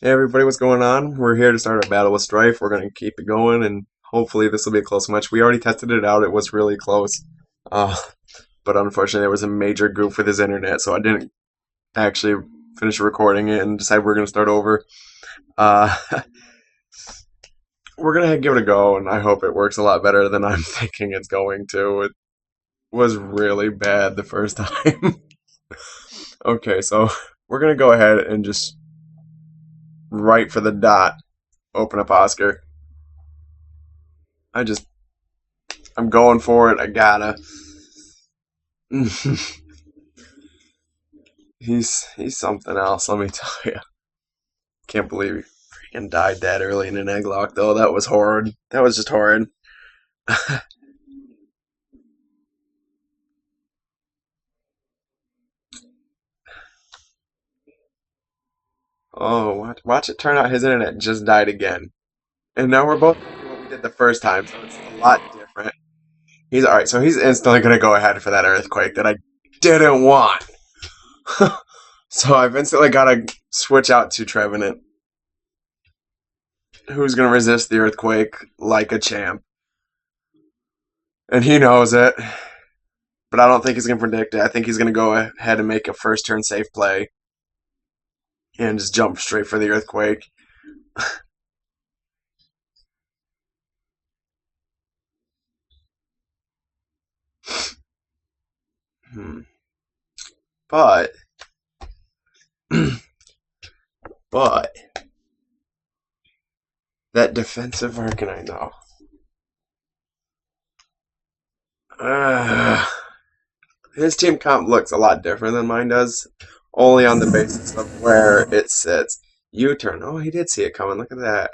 Hey everybody, what's going on? We're here to start our battle with Strife. We're going to keep it going, and hopefully this will be a close match. We already tested it out. It was really close. Uh, but unfortunately there was a major goof with his internet, so I didn't actually finish recording it and decide we're going to start over. Uh, we're going to give it a go, and I hope it works a lot better than I'm thinking it's going to. It was really bad the first time. Okay, so we're going to go ahead and just right for the dot open up Oscar. I just I'm going for it. I gotta. he's something else. Let me tell you. Can't believe he freaking died that early in an egg lock, though. That was horrid. That was just horrid. Oh, watch it turn out. His internet just died again, and now we're both doing what we did the first time, so it's a lot different. He's all right. So he's instantly gonna go ahead for that earthquake that I didn't want. So I've instantly gotta switch out to Trevenant, who's gonna resist the earthquake like a champ. And he knows it, but I don't think he's going to predict it. I think he's going to go ahead and make a first turn safe play and just jump straight for the earthquake. Hmm. But, but, that defensive Arcanine, though. Uh, his team comp looks a lot different than mine does, only on the basis of where it sits. U-turn. Oh, he did see it coming. Look at that.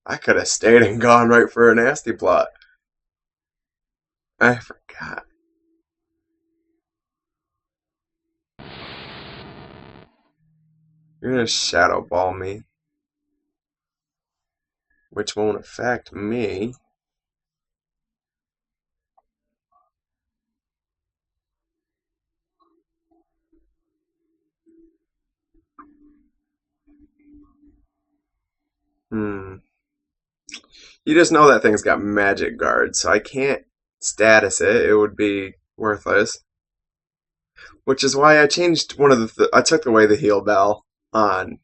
I could have stayed and gone right for a nasty plot. I forgot. You're gonna shadow ball me, which won't affect me. Hmm. You just know that thing's got magic guard, so I can't status it. It would be worthless. Which is why I changed one of I took away the heal bell on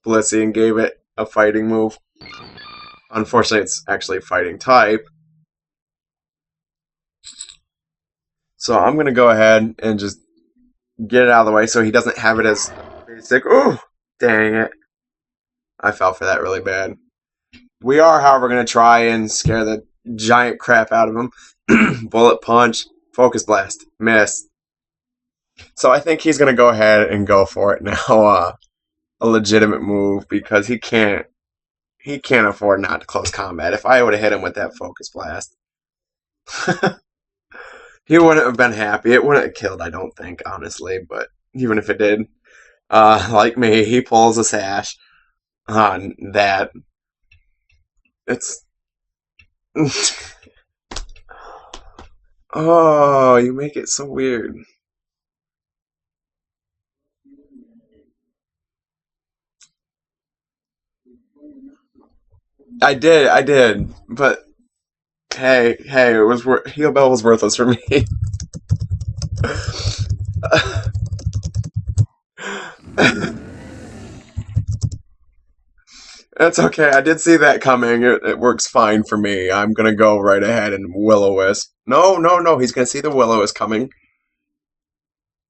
Blissey and gave it a fighting move. Unfortunately, it's actually fighting type. So I'm going to go ahead and just get it out of the way so he doesn't have it as basic. Ooh, dang it. I fell for that really bad. We are, however, going to try and scare the giant crap out of him. Bullet punch, focus blast, miss. So I think he's going to go ahead and go for it now. A legitimate move because he can't afford not to close combat. If I would have hit him with that focus blast, he wouldn't have been happy. It wouldn't have killed, I don't think, honestly. But even if it did, like me, he pulls a sash on that. It's oh, you make it so weird. I did, but hey, it was Heal Bell was worthless for me. That's okay. I did see that coming. It works fine for me. I'm gonna go right ahead and Will-O-Wisp. No, no, no. He's gonna see the Will-O-Wisp coming,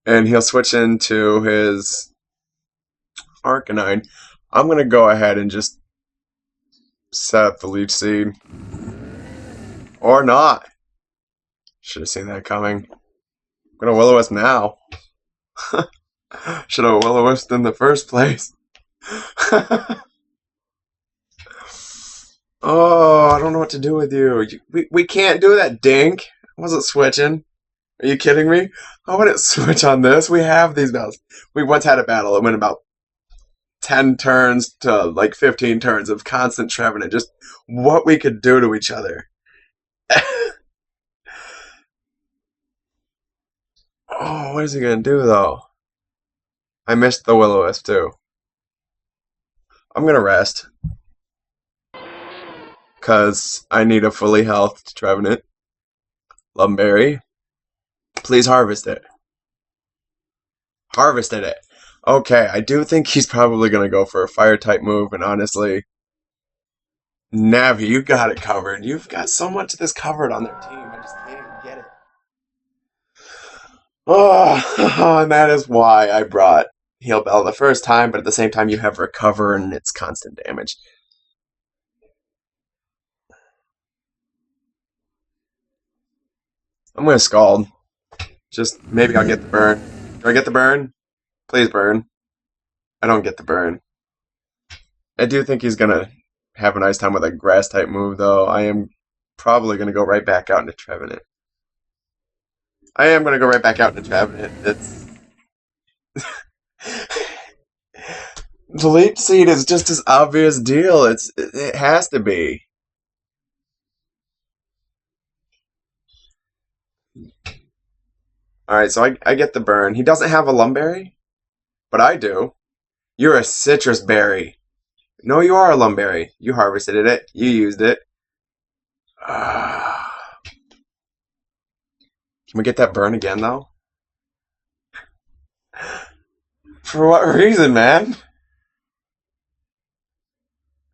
and he'll switch into his Arcanine. I'm gonna go ahead and just set up the Leech Seed, or not. Should have seen that coming. I'm gonna Will-O-Wisp now. Should have Will-O-Wisp in the first place. Oh, I don't know what to do with you. We can't do that, Dink. I wasn't switching. Are you kidding me? I wouldn't switch on this. We have these battles. We once had a battle. It went about 10 turns to like 15 turns of constant Trevenant. Just what we could do to each other. Oh, what is he going to do, though? I missed the Will-O-Wisp, too. I'm gonna rest because I need a fully healthed Trevenant. Lumberry, please harvest it. Harvested it. Okay, I do think he's probably gonna go for a fire type move, and honestly, Navi, you got it covered. You've got so much of this covered on their team. I just can't even get it. Oh, and that is why I brought Heal Bell the first time, but at the same time, you have Recover and it's constant damage. I'm gonna Scald. Just maybe I'll get the burn. Do I get the burn? Please burn. I don't get the burn. I do think he's gonna have a nice time with a grass type move, though. I am probably gonna go right back out into Trevenant. I am gonna go right back out into Trevenant. It's the Leech Seed is just this obvious deal. It has to be. All right, so I get the burn. He doesn't have a Lumberry, but I do. You're a citrus berry. No, you are a Lumberry. You harvested it. You used it. Can we get that burn again, though? For what reason, man?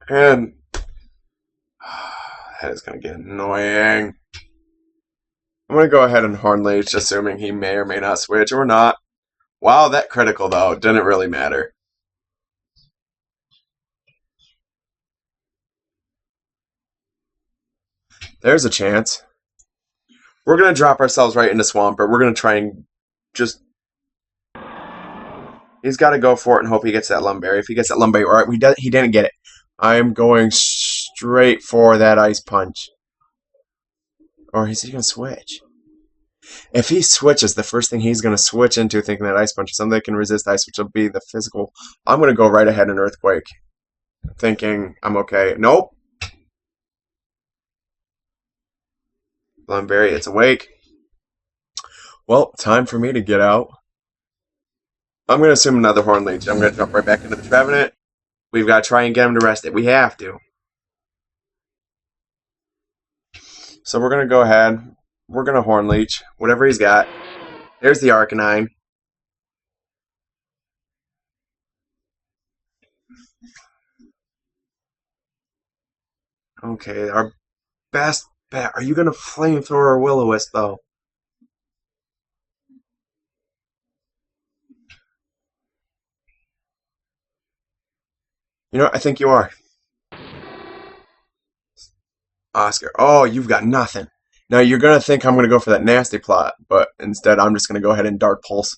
And that is going to get annoying. I'm going to go ahead and Horn Leech, assuming he may or may not switch or not. Wow, that critical, though. Didn't really matter. There's a chance. We're going to drop ourselves right into Swampert. We're going to try and just... He's got to go for it and hope he gets that Lumberry. If he gets that Lumberry, all right, he didn't get it. I'm going straight for that Ice Punch. Or is he going to switch? If he switches, the first thing he's going to switch into thinking that Ice Punch is something that can resist ice, which will be the physical. I'm going to go right ahead and Earthquake, thinking I'm okay. Nope. Lumberry, it's awake. Well, time for me to get out. I'm going to assume another Horn Leech. I'm going to jump right back into the Trevenant. We've got to try and get him to rest it. We have to. So we're going to go ahead. We're going to Horn Leech. Whatever he's got. There's the Arcanine. Okay, our best bet. Are you going to Flamethrower or Will-O-Wisp, though? You know, I think you are. Oscar. Oh, you've got nothing. Now, you're going to think I'm going to go for that nasty plot, but instead I'm just going to go ahead and Dark Pulse.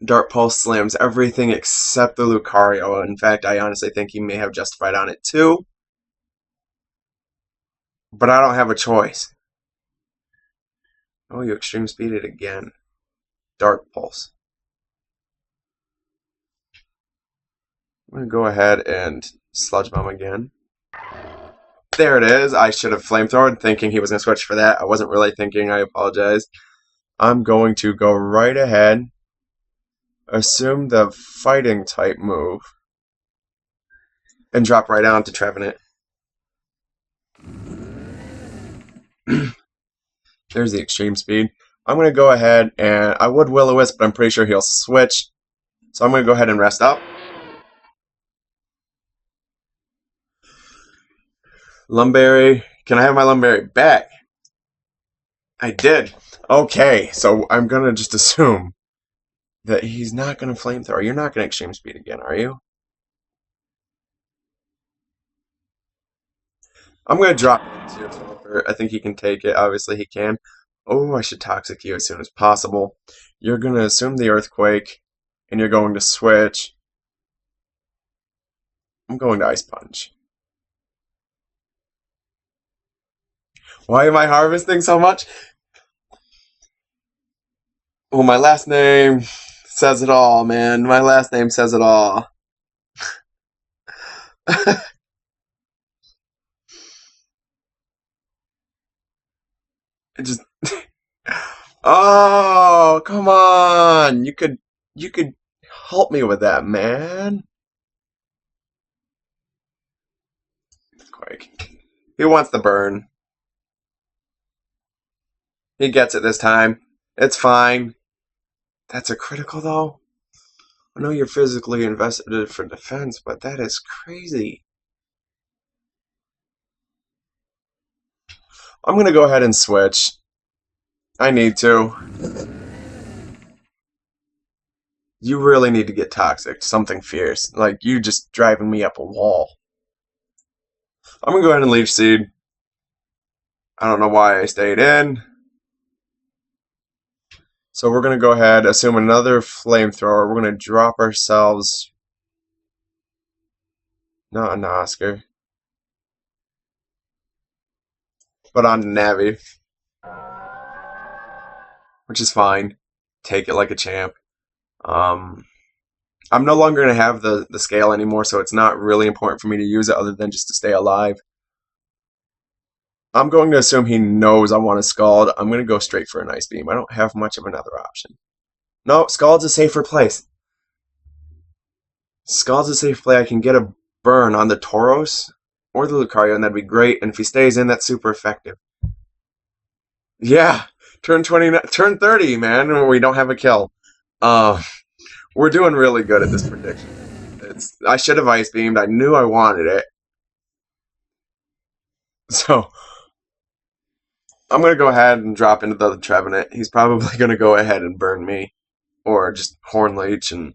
Dark Pulse slams everything except the Lucario. In fact, I honestly think he may have Justified on it too. But I don't have a choice. Oh, you Extreme Speed it again. Dark Pulse. I'm going to go ahead and Sludge Bomb again. There it is. I should have Flamethrowered thinking he was going to switch for that. I wasn't really thinking. I apologize. I'm going to go right ahead. Assume the Fighting type move. And drop right on to Trevenant. There's the Extreme Speed. I'm going to go ahead and I would Will-O-Wisp, but I'm pretty sure he'll switch. So I'm going to go ahead and rest up. Lumberry. Can I have my Lumberry back? I did. Okay, so I'm going to just assume that he's not going to Flamethrower. You're not going to Extreme Speed again, are you? I'm going to drop into your Swampert. I think he can take it. Obviously, he can. Oh, I should Toxic you as soon as possible. You're going to assume the Earthquake, and you're going to switch. I'm going to Ice Punch. Why am I harvesting so much? Well, my last name says it all, man. My last name says it all. It just... Oh, come on. You could help me with that, man. quick. He wants the burn. He gets it this time. It's fine. That's a critical, though. I know you're physically invested for defense, but that is crazy. I'm going to go ahead and switch. I need to. You really need to get toxic. Something fierce. Like, you just driving me up a wall. I'm going to go ahead and Leech Seed. I don't know why I stayed in. So we're going to go ahead, assume another Flamethrower. We're going to drop ourselves... Not an Oscar. But on Navi. Which is fine. Take it like a champ. I'm no longer going to have the scale anymore, so it's not really important for me to use it other than just to stay alive. I'm going to assume he knows I want to Scald. I'm going to go straight for an Ice Beam. I don't have much of another option. No, Scald's a safer place. Scald's a safe play. I can get a burn on the Tauros or the Lucario, and that'd be great. And if he stays in, that's super effective. Yeah, turn 30, man, and we don't have a kill. We're doing really good at this prediction. I should have Ice Beamed. I knew I wanted it. So, I'm going to go ahead and drop into the Trevenant. He's probably going to go ahead and burn me. Or just Horn Leech and...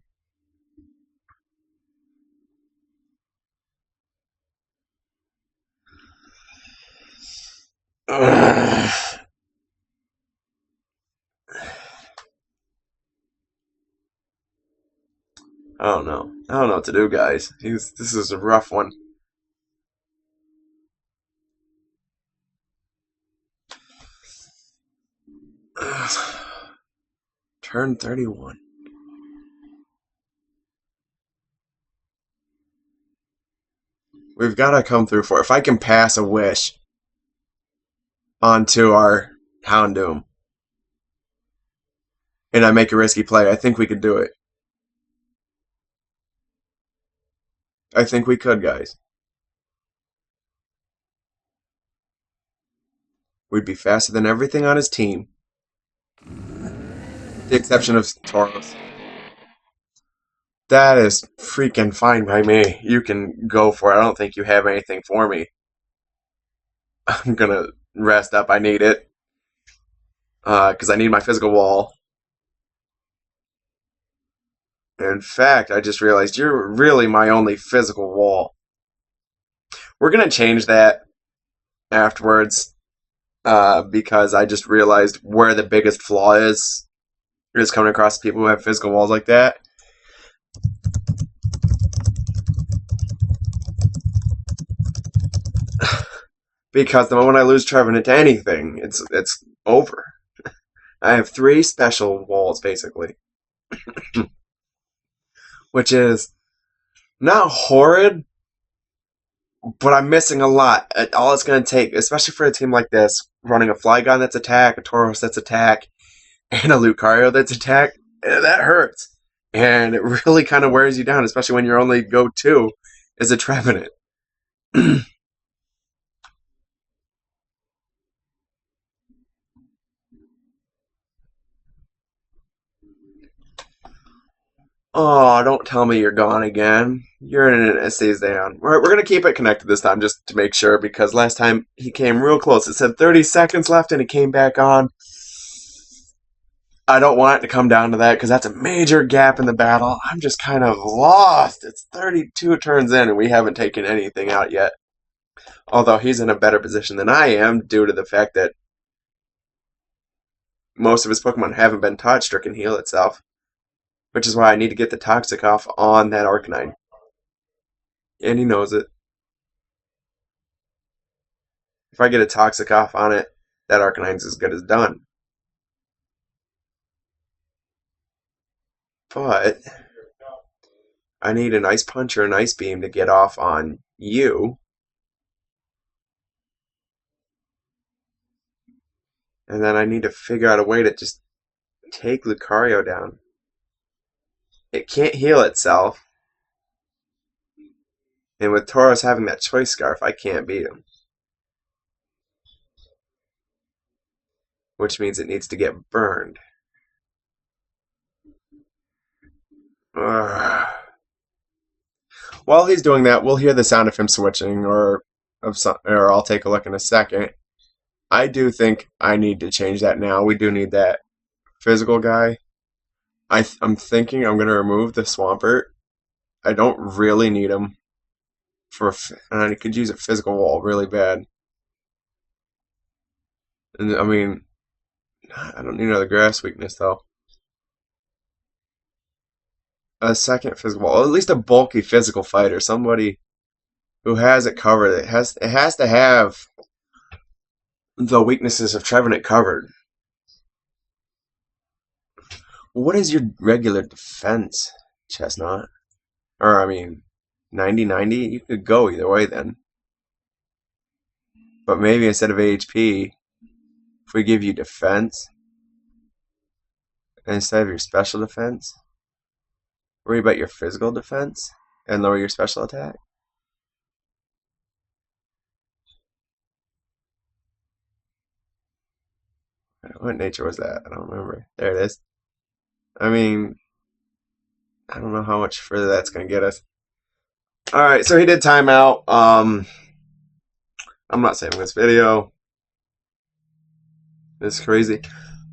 I don't know. I don't know what to do, guys. This is a rough one. Turn 31. We've got to come through for it. If I can pass a Wish onto our Houndoom and I make a risky play, I think we could do it. I think we could, guys. We'd be faster than everything on his team. With the exception of Tauros. That is freaking fine by me. You can go for it. I don't think you have anything for me. I'm gonna rest up. I need it. Because I need my physical wall. In fact, I just realized you're really my only physical wall. We're gonna change that afterwards. Because I just realized where the biggest flaw is coming across people who have physical walls like that. Because the moment I lose Trevenant to anything, it's over. I have 3 special walls, basically. Which is not horrid, but I'm missing a lot. All it's going to take, especially for a team like this, running a Flygon that's attack, a Tauros that's attack, and a Lucario that's attack, that hurts. And it really kind of wears you down, especially when your only go-to is a Trevenant. Oh, don't tell me you're gone again. You're in it. It stays down. We're going to keep it connected this time just to make sure, because last time he came real close. It said 30 seconds left and he came back on. I don't want it to come down to that because that's a major gap in the battle. I'm just kind of lost. It's 32 turns in and we haven't taken anything out yet. Although he's in a better position than I am due to the fact that most of his Pokemon haven't been touched or can heal itself. Which is why I need to get the Toxic off on that Arcanine. And he knows it. If I get a Toxic off on it, that Arcanine's as good as done. But I need an Ice Punch or an Ice Beam to get off on you. And then I need to figure out a way to just take Lucario down. It can't heal itself. And with Tauros having that choice scarf, I can't beat him. Which means it needs to get burned. Ugh. While he's doing that, we'll hear the sound of him switching, or I'll take a look in a second. I do think I need to change that now. We do need that physical guy. I'm thinking I'm going to remove the swampert. I don't really need him and I could use a physical wall really bad. And I mean, I don't need another grass weakness though. A second physical wall, or at least a bulky physical fighter, somebody who has it covered. It has to have the weaknesses of Trevenant covered. What is your regular defense, Chestnut? Or, I mean, 90-90? You could go either way then. But maybe instead of AHP, if we give you defense, instead of your special defense, worry about your physical defense and lower your special attack. What nature was that? I don't remember. There it is. I mean, I don't know how much further that's going to get us. Alright, so he did timeout. I'm not saving this video. This is crazy.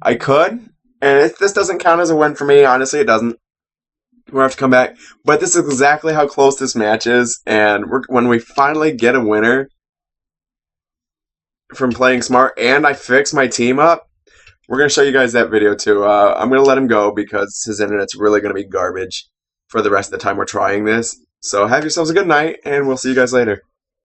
I could, and if this doesn't count as a win for me, honestly, it doesn't. We'll have to come back. But this is exactly how close this match is, and when we finally get a winner from playing smart, and I fix my team up, we're going to show you guys that video too. I'm going to let him go because his internet's really going to be garbage for the rest of the time we're trying this. So have yourselves a good night, and we'll see you guys later.